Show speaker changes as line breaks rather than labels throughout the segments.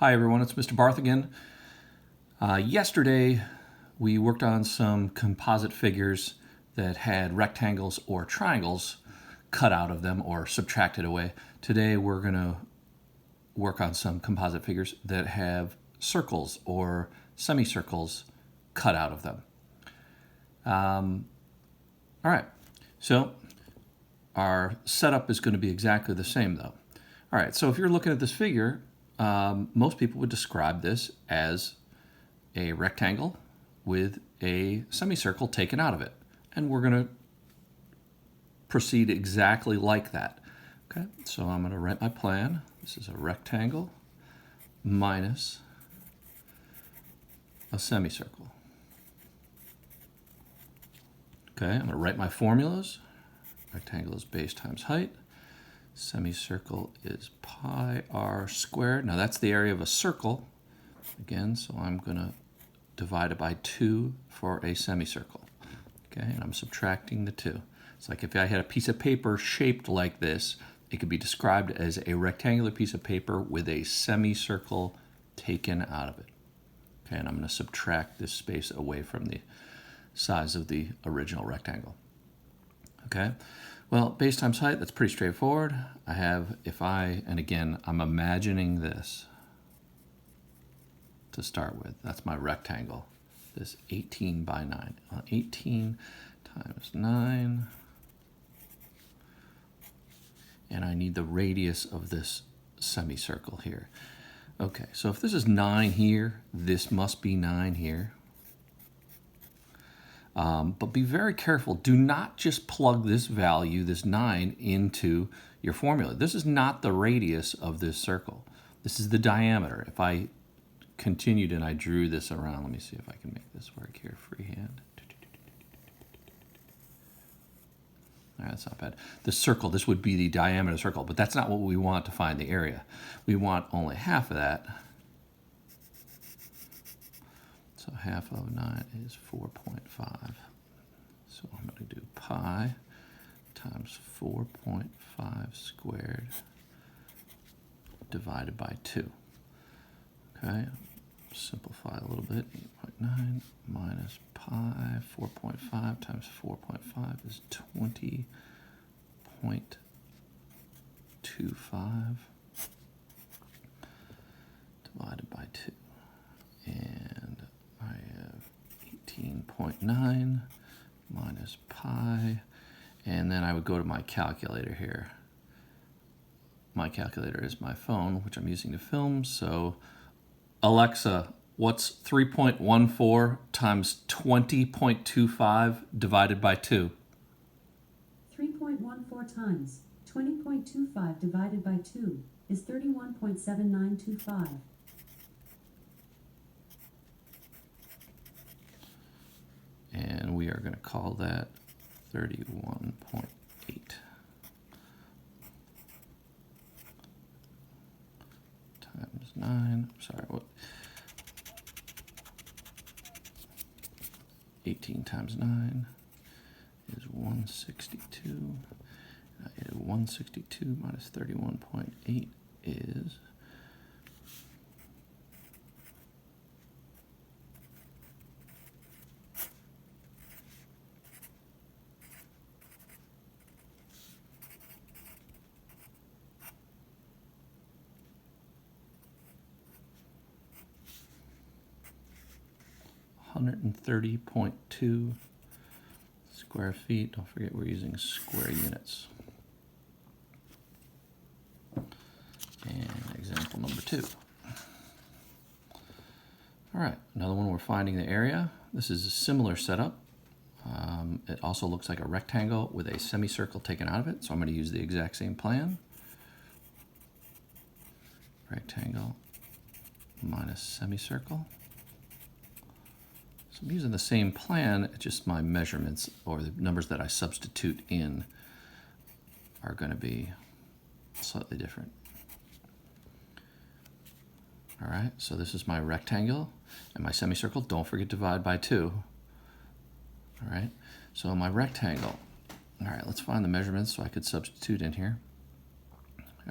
Hi everyone, it's Mr. Barth again. Yesterday we worked on some composite figures that had rectangles or triangles cut out of them or subtracted away. Today we're going to work on some composite figures that have circles or semicircles cut out of them. All right, so our setup is going to be exactly the same though. All right, so if you're looking at this figure, most people would describe this as a rectangle with a semicircle taken out of it. And we're going to proceed exactly like that. Okay, so I'm going to write my plan. This is a rectangle minus a semicircle. Okay, I'm going to write my formulas. Rectangle is base times height. Semicircle is pi r squared. Now that's the area of a circle, again, so I'm going to divide it by 2 for a semicircle. Okay, and I'm subtracting the 2. It's like if I had a piece of paper shaped like this, it could be described as a rectangular piece of paper with a semicircle taken out of it. Okay, and I'm going to subtract this space away from the size of the original rectangle. Okay, well, base times height, that's pretty straightforward. I have, and again, I'm imagining this to start with. That's my rectangle, this 18 by 9. 18 times 9. And I need the radius of this semicircle here. Okay, so if this is 9 here, this must be 9 here. But be very careful. Do not just plug this value, this 9, into your formula. This is not the radius of this circle. This is the diameter. If I continued and I drew this around, let me see if I can make this work here freehand. All right, that's not bad. The circle, this would be the diameter of the circle, but that's not what we want to find the area. We want only half of that. So half of 9 is 4.5. So I'm going to do pi times 4.5 squared divided by 2. Okay, simplify a little bit. 8.9 minus pi 4.5 times 4.5 is 20.25 divided by 2. And I have 18.9 minus pi, and then I would go to my calculator here. My calculator is my phone, which I'm using to film, so Alexa, what's 3.14 times 20.25 divided by 2?
3.14 times 20.25 divided by 2 is 31.7925.
And we are going to call that 31.8. Times 9, sorry, what? 18 times 9 is 162. I add 162 minus 31.8 is 130.2 square feet. Don't forget we're using square units. And example number 2. All right, another one, we're finding the area. This is a similar setup. It also looks like a rectangle with a semicircle taken out of it, so I'm going to use the exact same plan. Rectangle minus semicircle. So I'm using the same plan, it's just my measurements or the numbers that I substitute in are going to be slightly different. All right, so this is my rectangle and my semicircle. Don't forget to divide by 2. All right, so my rectangle. All right, let's find the measurements so I could substitute in here.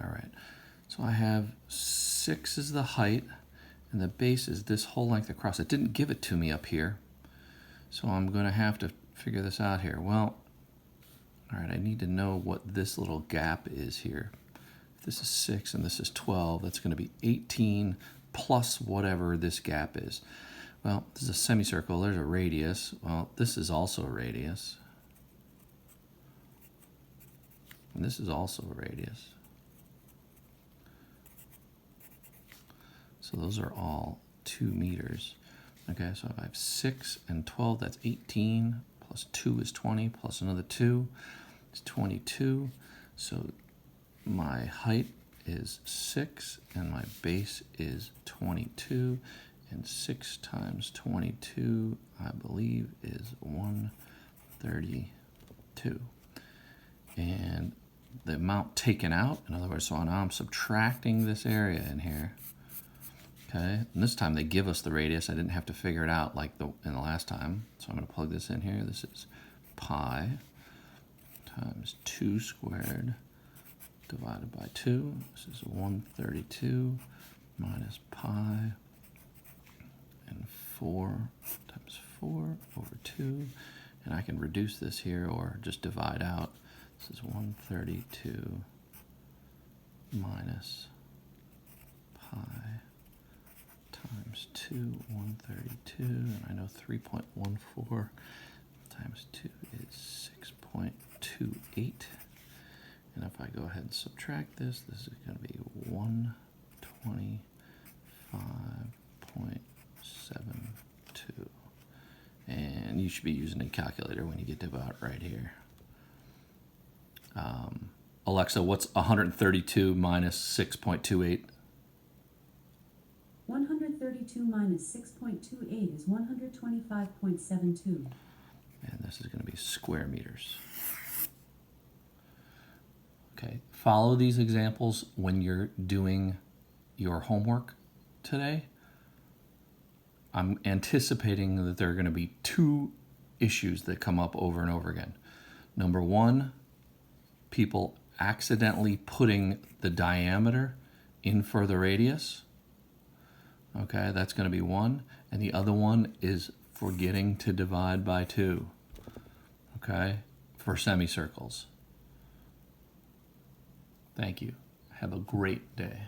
All right, so I have 6 is the height, and the base is this whole length across. It didn't give it to me up here, so I'm going to have to figure this out here. Well, all right, I need to know what this little gap is here. If this is 6 and this is 12, that's going to be 18 plus whatever this gap is. Well, this is a semicircle. There's a radius. Well, this is also a radius. And this is also a radius. So those are all 2 meters. Okay, so if I have 6 and 12, that's 18, plus 2 is 20, plus another 2 is 22. So my height is 6, and my base is 22, and 6 times 22, I believe, is 132. And the amount taken out, in other words, so now I'm subtracting this area in here. Okay, and this time they give us the radius. I didn't have to figure it out like in the last time. So I'm going to plug this in here. This is pi times 2 squared divided by 2. This is 132 minus pi and 4 times 4 over 2. And I can reduce this here or just divide out. This is 132 minus pi times 2, 132, and I know 3.14 times 2 is 6.28. And if I go ahead and subtract this, this is going to be 125.72. And you should be using a calculator when you get to about right here. Alexa, what's 132 minus 6.28?
132 minus 6.28 is 125.72.
And this is going to be square meters. Okay, follow these examples when you're doing your homework today. I'm anticipating that there are going to be 2 issues that come up over and over again. Number 1, people accidentally putting the diameter in for the radius. Okay, that's going to be 1. And the other one is forgetting to divide by 2. Okay, for semicircles. Thank you. Have a great day.